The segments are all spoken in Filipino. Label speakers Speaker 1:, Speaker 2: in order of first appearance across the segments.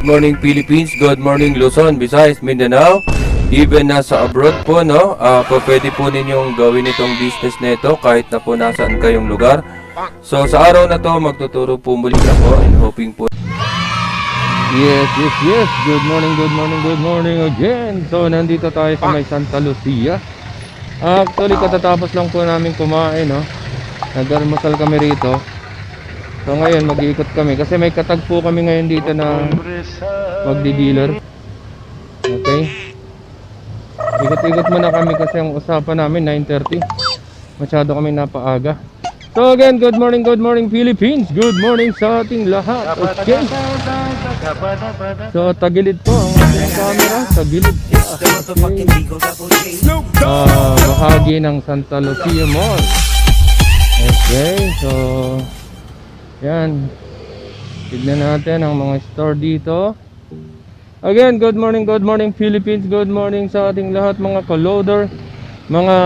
Speaker 1: morning Philippines, good morning Luzon, Visayas, Mindanao. Even nasa abroad po, no? Pwede po ninyong gawin itong business na ito kahit na po nasaan kayong lugar. So sa araw na to, magtuturo po muli ako and hoping po. Yes. Good morning again. So nandito tayo sa may Santa Lucia. Actually, katatapos lang po namin kumain, no? Nag-almusal kami rito. So ngayon mag-iikot kami kasi may katagpo kami ngayon dito na magdi-dealer. Okay. Ikot-ikot muna kami kasi ang usapan namin 9:30. Masyado kami napaaga. So again, good morning Philippines. Good morning sa ating lahat. Okay. So tagilid po ang ating camera, tagilid siya. Okay. Bahagi ng Santa Lucia Mall. Okay, so yan. Tignan natin ang mga store dito. Again, good morning Philippines. Good morning sa ating lahat mga ka-loader, mga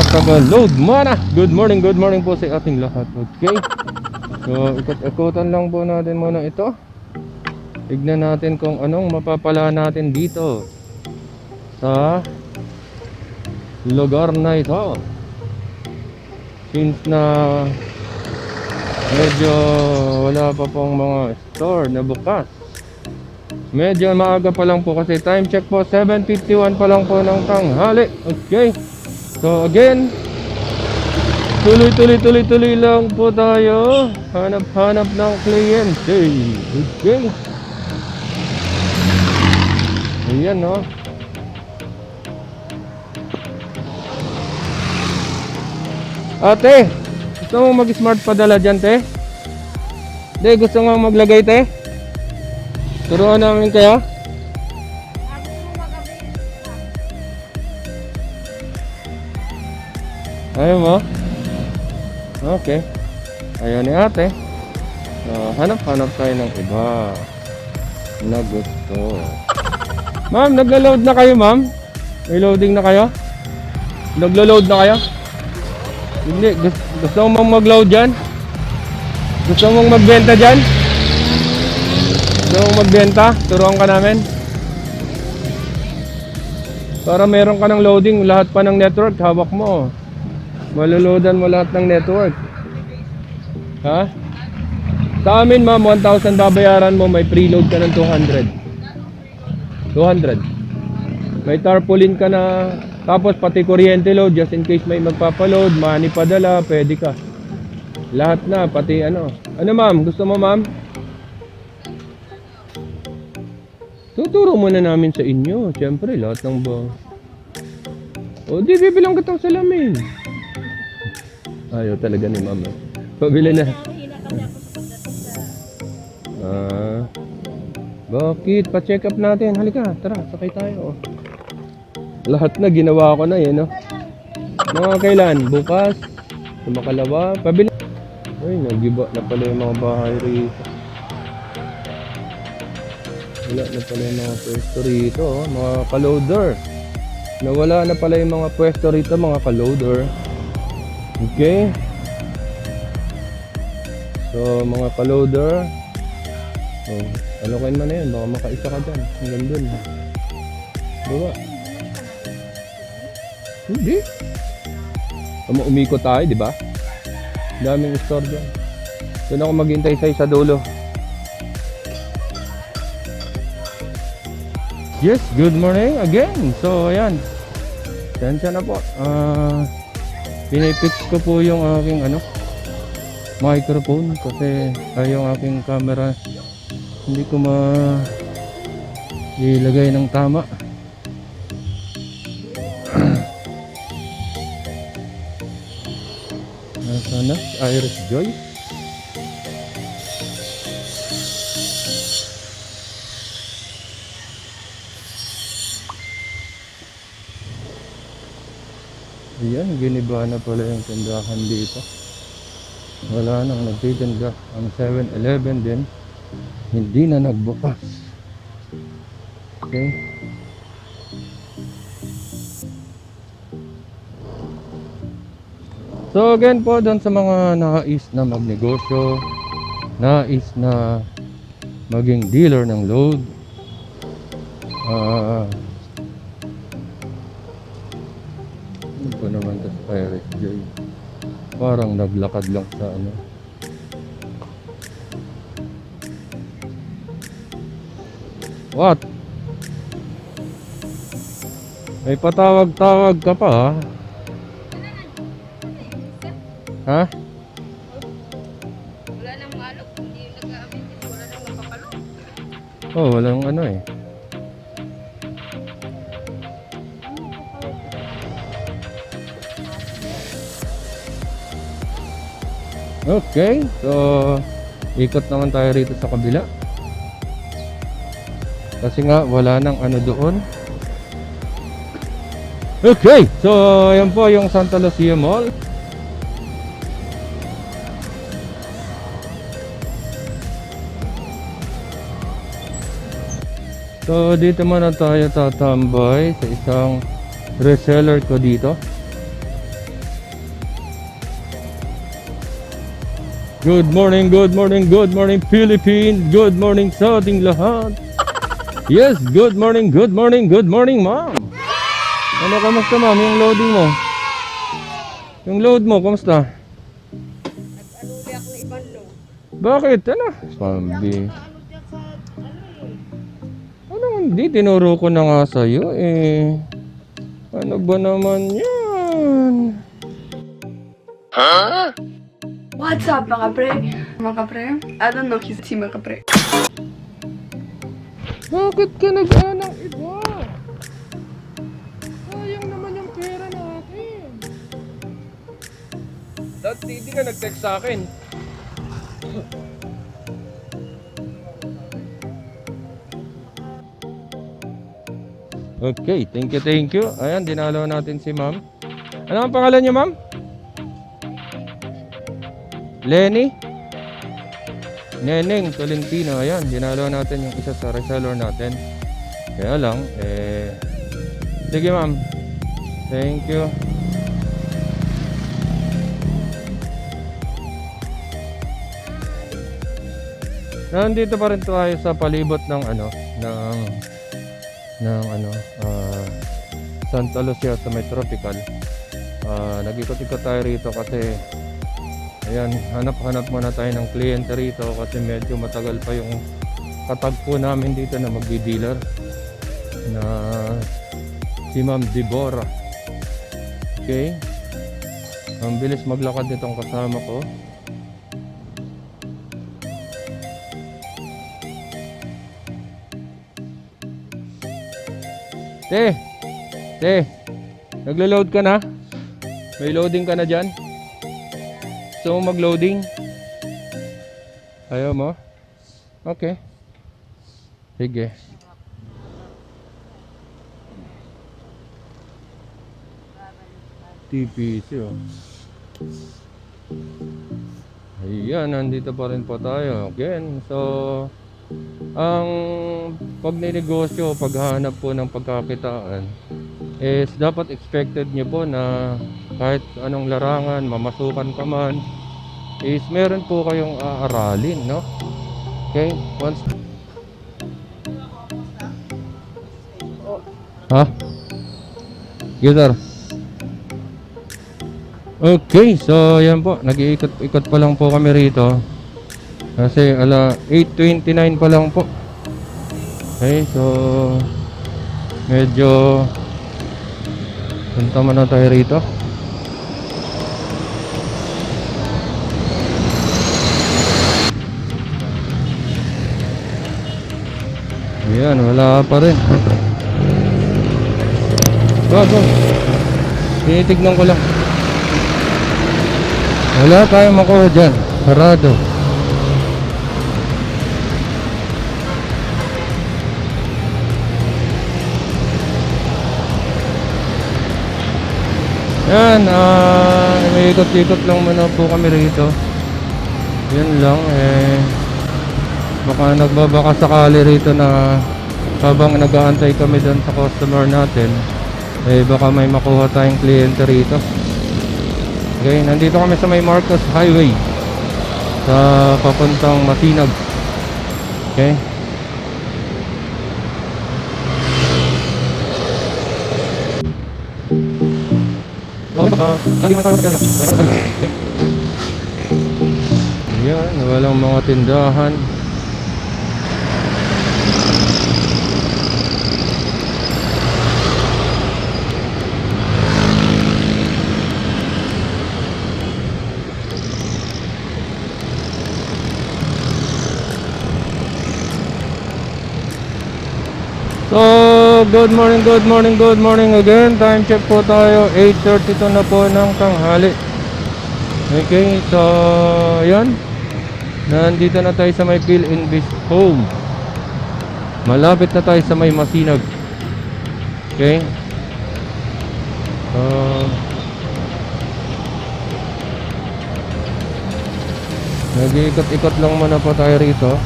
Speaker 1: taga-load mana. Good morning po sa ating lahat. Okay. So, ikot-ikotan lang po natin muna ito. Tignan natin kung anong mapapala natin dito sa lugar na ito. Since na medyo wala pa pong mga store na bukas, medyo maaga pa lang po kasi time check po 7:51 pa lang po ng tanghali. Okay. So again, tuloy lang po tayo. Hanap ng kliyente. Okay. Ayan, no. Ate, gusto mo mag-smart padala dyan, te? Hindi, gusto mo maglagay, te? Turuan namin kayo? Ayaw mo? Okay. Ayaw ni ate. Hanap tayo ng iba na gusto. Ma'am, naglo-load na kayo, ma'am? May loading na kayo? Naglo-load na kayo? Hindi, gusto mong mag-load dyan? Gusto mong magbenta dyan? Gusto mong magbenta? Turuan ka namin? Para meron ka ng loading, lahat pa ng network, hawak mo. Maloloadan mo lahat ng network. Ha? Sa amin, ma'am, 1,000 babayaran mo, may preload ka ng 200. May tarpaulin ka na. Tapos pati kuryente load, just in case may magpapaload, money padala, pwede ka. Lahat na, pati ano. Ano ma'am, gusto mo ma'am? Tuturo muna namin sa inyo. Siyempre, lahat ng ba. O di, bibilang kitang salamin. Ayaw talaga ni ma'am. Pabili na. Bakit? Pa-check up natin. Halika, tara, sakay tayo. Lahat na ginawa ko na yun, no? Mga kailan? Bukas? Sumakalawa? Pabili. Ay, nagiba na pala yung mga bahay rito. Wala na pala yung mga pwesto rito, oh. Mga ka-loader. Nawala na pala yung mga pwesto rito, mga ka-loader. Okay. So, mga ka-loader. Oh, ano kayo na yan? Baka makaisa ka dyan. Hanggang dun. Diba? Hindi. Umikot tayo, di ba? Daming store dyan. Doon ako maghintay sa dulo. Yes, good morning again. So, ayan. Sensya na po. Pinipix ko po yung aking microphone kasi yung aking camera hindi ko ilagay ng tama. Sana Iris Joy. Ayan, giniba na pala yung tindahan dito. Wala nang nagtitinda. Ang 7-Eleven din hindi na nagbukas. Okay. So again po, doon sa mga nais na magnegosyo, nais na maging dealer ng load. Ano ba naman tas Pirate Joy? Parang naglakad lang sa ano. What? May patawag-tawag ka pa ha? Ha?
Speaker 2: Wala nang malok, hindi yung nag-aamin dito, wala nang mapapalo.
Speaker 1: Oh, walang ano eh. Okay, so ikot naman tayo rito sa kabila. Kasi nga wala nang ano doon. Okay, so ayan po yung Santa Lucia Mall. So dito muna tayo tatambay sa isang reseller ko dito. Good morning, good morning, good morning Philippines. Good morning sa ating lahat. Yes, good morning, good morning, good morning ma'am. Ano, kamusta ma'am yung loading mo? Yung load mo, kamusta?
Speaker 2: Nag-aluli ako ng ibang load.
Speaker 1: Bakit? Ano? Sabi. Ano, hindi, tinuro ko na nga sa'yo eh. Ano ba naman yan?
Speaker 3: Huh? What's up mga pre? Mga pre? I don't know si mga pre.
Speaker 1: Bakit ka nag-ano ng iba? Sayang naman yung pera natin. Dati hindi ka nag-text sa akin. Okay, thank you, thank you. Ayan, dinalaw natin si ma'am. Ano ang pangalan niyo ma'am? Lenny? Neneng Tolentino. Ayan, dinalaw natin yung isa sa reseller natin. Kaya lang, sige ma'am. Thank you. Nandito pa rin tayo sa palibot ng ano, Santa Lucia sa may tropical. Nag-ikot-ikot tayo rito kasi ayan, hanap-hanap muna tayo ng kliyente rito kasi medyo matagal pa yung katagpo namin dito na magdi-dealer na si Ma'am Deborah. Okay, ang bilis maglakad nitong kasama ko. Te, naglo-load ka na? May loading ka na dyan? Gusto mo mag-loading? Ayaw mo? Okay. Sige. TPC oh. Ayan, nandito pa rin po tayo again. So, ang pagnenegosyo, paghahanap po ng pagkakitaan is dapat expected nyo po na kahit anong larangan, mamasukan ka man, is meron po kayong aaralin, no? Okay? Once... Ha? Gitar. Okay, so yan po, nag-iikot-ikot pa lang po kami rito. Kasi 8:29 pa lang po. Okay, so medyo punta muna tayo rito. Ayan, wala pa rin. Go. Tinitignan ko lang. Wala tayong makuha dyan. Sarado. Yan, may ikot-ikot lang muna po kami rito. Yan lang, baka nagbabaka sakali rito na habang nag-aantay kami doon sa customer natin, baka may makuha tayong kliyente rito. Okay, nandito kami sa may Marcos Highway sa papuntang Masinag. Okay. Yan, walang mga tindahan. So, good morning again. Time check po tayo. 8:32 na po ng tanghali. Okay, so, yan. Nandito na tayo sa may Phil-Invest Home. Malapit na tayo sa may Masinag. Okay. So, nag-iikot-ikot lang muna po tayo rito.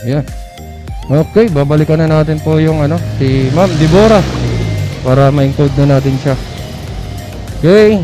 Speaker 1: Yan. Okay, babalikan na natin po yung si Ma'am Deborah para ma-encode na natin siya. Okay.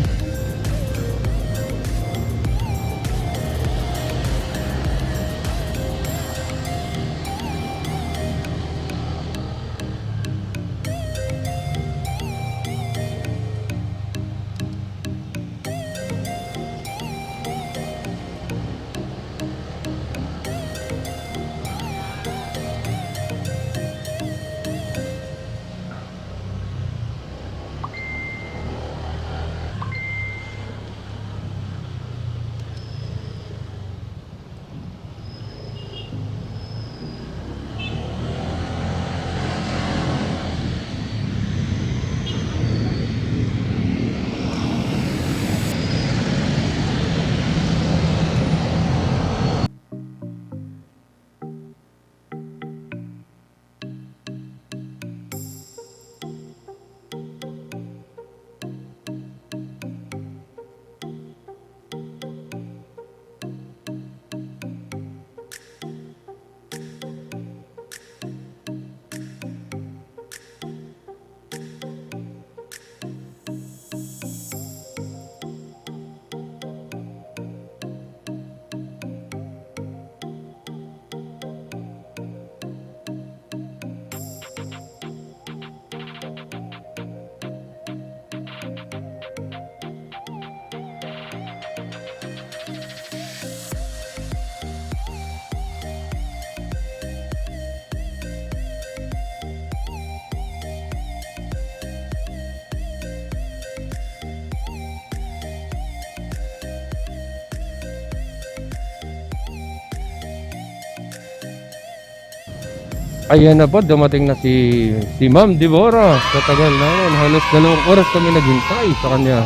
Speaker 1: Ayan na po, dumating na si Ma'am Deborah. Katagal namin, halos 2 oras kami naghintay sa kanya.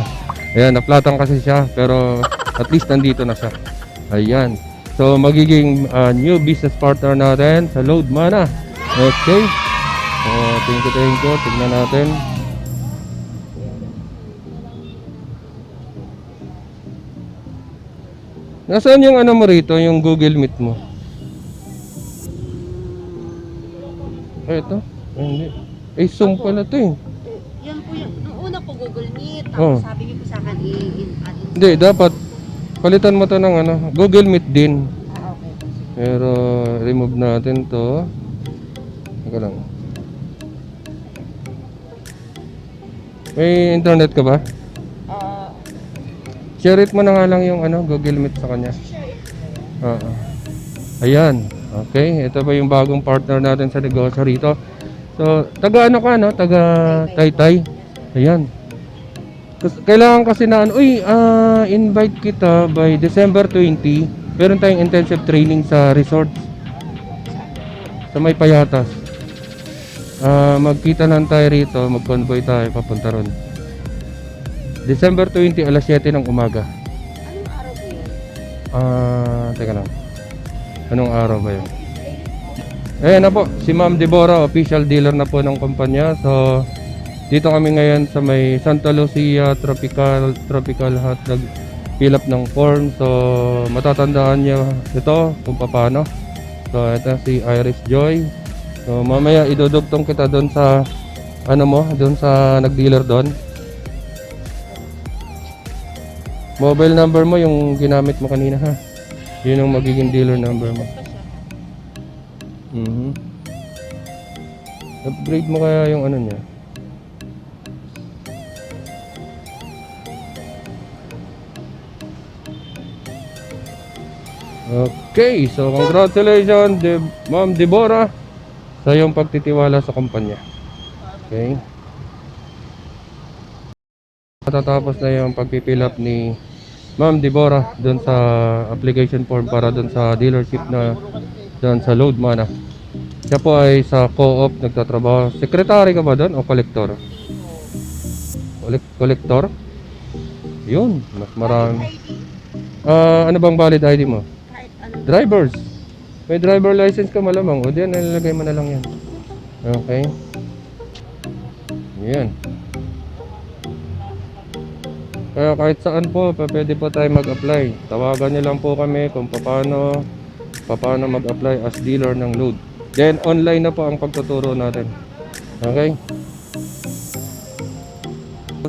Speaker 1: Ayan, naplatang kasi siya, pero at least nandito na siya. Ayan. So, magiging new business partner natin sa Load Mana. Okay. So, thank you. Tignan natin. Nasaan yung mo rito, yung Google Meet mo? Ito? Hindi. Zoom pala to eh.
Speaker 4: Yan po yun. Nung una po Google Meet.
Speaker 1: Oh.
Speaker 4: Tapos sabi niyo po sa akin
Speaker 1: Hindi, dapat palitan mo to ng Google Meet din.
Speaker 4: okay.
Speaker 1: Pero remove natin to. Teka lang. May internet ka ba? Share it mo na nga lang yung Google Meet sa kanya. Oo. Ayan. Okay, ito pa yung bagong partner natin sa negosyo rito. So, taga ka taga Taytay. Ayan. Kailangan kasi na invite kita by December 20. Meron tayong intensive training sa resort sa may Payatas. Magkita lang tayo rito, mag-convoy tayo papunta ron. December 20 alas 7 ng umaga.
Speaker 4: Anong araw po yun?
Speaker 1: Teka lang. Anong araw ba yun? Ayan na po, si Ma'am Deborah, official dealer na po ng kumpanya. So, Dito kami ngayon sa may Santa Lucia Tropical Hotdog fill up ng form. So matatandaan niyo ito kung paano. So ito si Iris Joy. So mamaya idudugtong kita doon sa doon sa nag-dealer doon. Mobile number mo yung ginamit mo kanina ha. Yun ang magiging dealer number mo. Upgrade mo kaya yung niya. Okay, so congratulations Ma'am Deborah sa iyong pagtitiwala sa kumpanya. Okay. Matatapos na yung pagpipill up ni Ma'am Deborah doon sa application form para doon sa dealership na doon sa Load Mana. Siya po ay sa co-op nagtatrabaho. Secretary ka ba doon o collector? Collector? Yun, mas marami. Ano bang valid ID mo? Drivers. May driver license ka malamang. O diyan, nilalagay mo na lang yan. Okay. Yan. Kaya kahit saan po, pwede po tayo mag-apply. Tawagan niyo lang po kami kung paano mag-apply as dealer ng Load. Then online na po ang pagtuturo natin. Okay?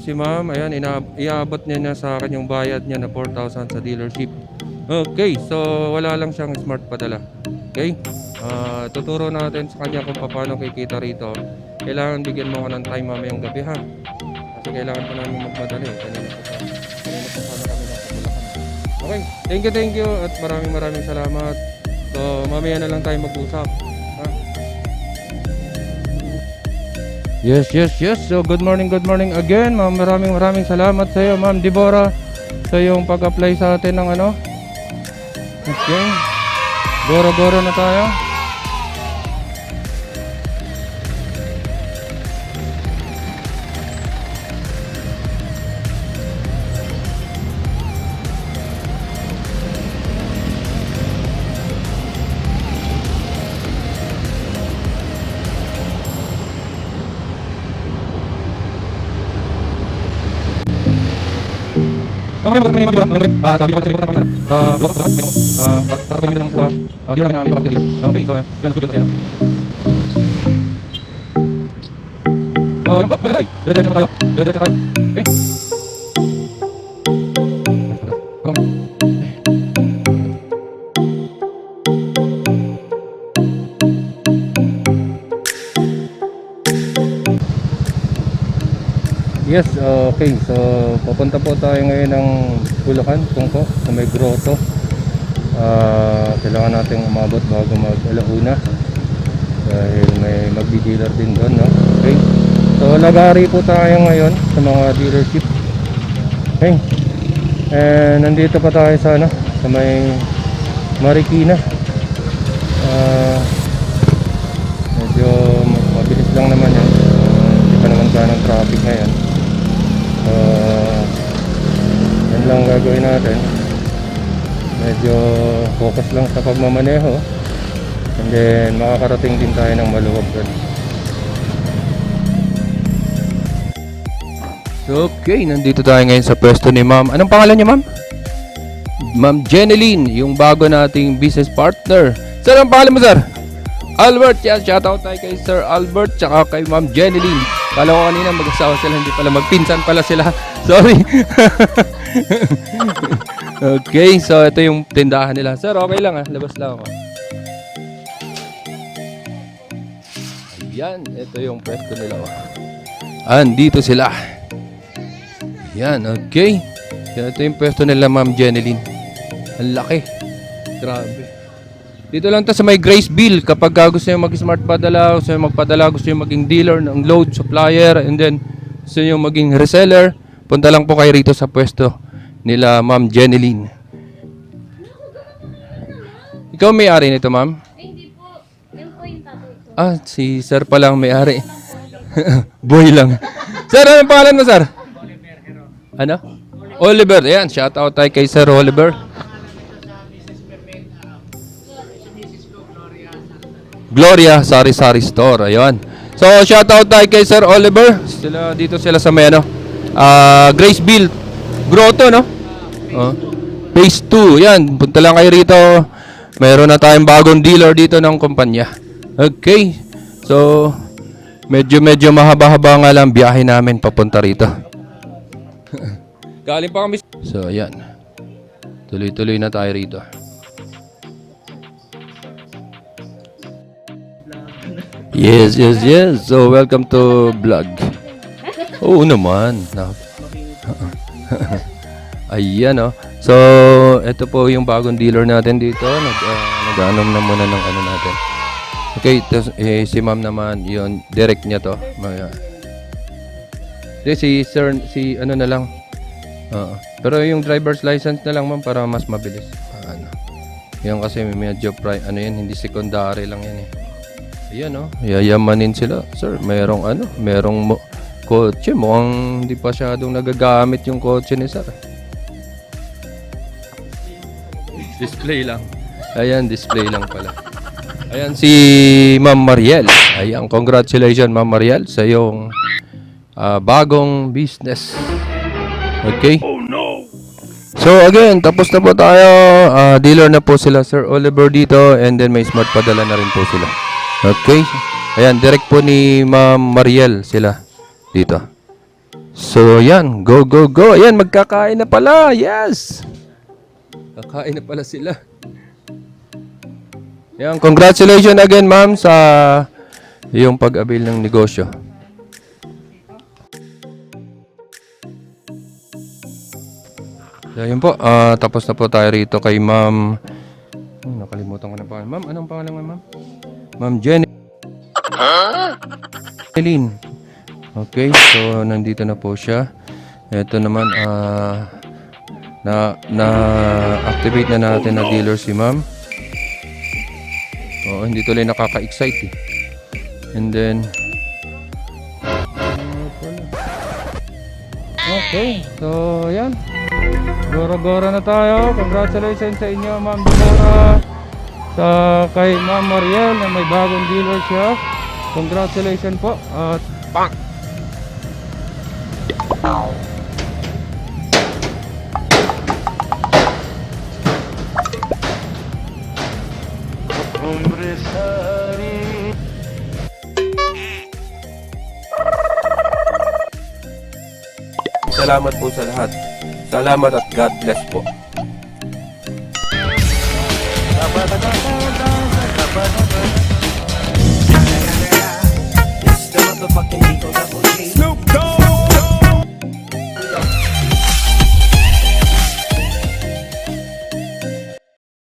Speaker 1: Si ma'am, ayan, iabot niya sa akin yung bayad niya na 4,000 sa dealership. Okay, so wala lang siyang smart padala. Okay? Tuturo natin sa kanya kung paano kikita rito. Kailangan bigyan mo ko ng time mamayang gabi ha. Kasi kailangan pa namin magmadali. Kanina pa sana kami nasa Bulacan. Okay, thank you at maraming salamat. So mamaya na lang tayo mag-usap. Ha? Yes. So good morning again. Ma'am, maraming salamat sa iyo, Ma'am Deborah, sa iyong pag-apply sa atin ng Okay. Boro na tayo. Okay, sabi ko sa liputan pa blog sa tatapos nyo ng di lang namin pagkakil. Okay, so yan ang studio tayo. Diretso na tayo. Okay. Yes, okay. So, papunta po tayo ngayon ng Bulacan, Tungko, sa may grotto. Kailangan natin umabot bago mag-alauna. Dahil may magdi-dealer din doon, no? Okay. So, lagari po tayo ngayon sa mga dealership. Okay. And nandito pa tayo sa, sa may Marikina. Medyo mabilis lang naman yan. Hindi pa naman ganang traffic ngayon. Yan lang gagawin natin. Medyo focus lang sa pagmamaneho. And then makakarating din tayo ng maluwag doon. Okay, nandito tayo ngayon sa pwesto ni ma'am. Anong pangalan niya, ma'am? Ma'am Jeneline, yung bago nating business partner. Sir, ang pangalan mo, sir? Albert, yan, shoutout tayo kay Sir Albert tsaka kay Ma'am Jeneline. Kala ko kanina mag-asawa sila, hindi pala magpinsan pala sila. Sorry. Okay, so ito yung tindahan nila. Sir, okay lang labas lang ako. Ayan, ito yung pwesto nila. Andito sila. Yan, okay. Yan, ito yung pwesto nila, Ma'am Jeneline. Ang laki. Grabe. Dito lang to sa may Graceville. Kapag gusto nyo mag-smart padala, gusto nyo magpadala, gusto nyo maging dealer ng load supplier, and then gusto nyo maging reseller, punta lang po kayo rito sa pwesto nila Ma'am Jeneline. Ikaw may-ari nito, ma'am?
Speaker 2: Hindi po. Yan po yung tattoo ito.
Speaker 1: Si sir pa lang may-ari. Boy lang. Sir, anong pangalan mo, sir? Ano? Oliver. Ayan, shout out tayo kay Sir Oliver. Gloria Sari Sari Store. Ayun. So, shoutout tayo kay Sir Oliver. Dito sila sa may Graceville Grotto, no? Phase 2. Yan, punta lang kayo rito. Meron na tayong bagong dealer dito ng kumpanya. Okay. So, medyo mahaba-haba nga lang biyahe namin papunta rito. Galing pa kami. So, ayan. Tuloy-tuloy na tayo rito. Yes. So, welcome to vlog. Oo naman. Ayan, oh. So, ito po yung bagong dealer natin dito. Nag-anom na muna ng ano natin. Okay, si ma'am naman, yun, direct niya to. Si sir, si ano na lang. Pero yung driver's license na lang, ma'am, para mas mabilis. Yan kasi medyo yan, hindi secondary lang yan eh. Ayan, oh, yayamanin sila. Sir, merong kotse. Mukhang hindi pa masyadong nagagamit yung kotse ni sir. Display lang. Ayan, display lang pala. Ayan si Ma'am Mariel. Ayan, congratulations Ma'am Mariel sa iyong bagong business. Okay? Oh no! So again, tapos na po tayo. Dealer na po sila Sir Oliver dito, and then may smart padala na rin po sila. Okay? Ayan, direct po ni Ma'am Mariel sila dito. So yan, go. Ayan, magkakain na pala. Yes! Kakain na pala sila. Yan, congratulations again ma'am sa iyong pag-avail ng negosyo. Yan po, tapos na po tayo rito kay ma'am. Nakalimutan ko na pangalan. Ma'am, anong pangalan mo, ma'am? Ma'am Jenny. Eileen. Okay, so nandito na po siya. Ito naman, na-activate na natin na dealer si ma'am. Oo, hindi tuloy nakaka-excite eh. And then okay, so yan. Gora-gora na tayo. Congratulations sa inyo Ma'am Deborah, sa kay Ma'am Mariel na may bagong dealer siya. Congratulations po. At bang! Salamat po sa lahat. Salamat at God bless po.
Speaker 5: Snoop Dogg.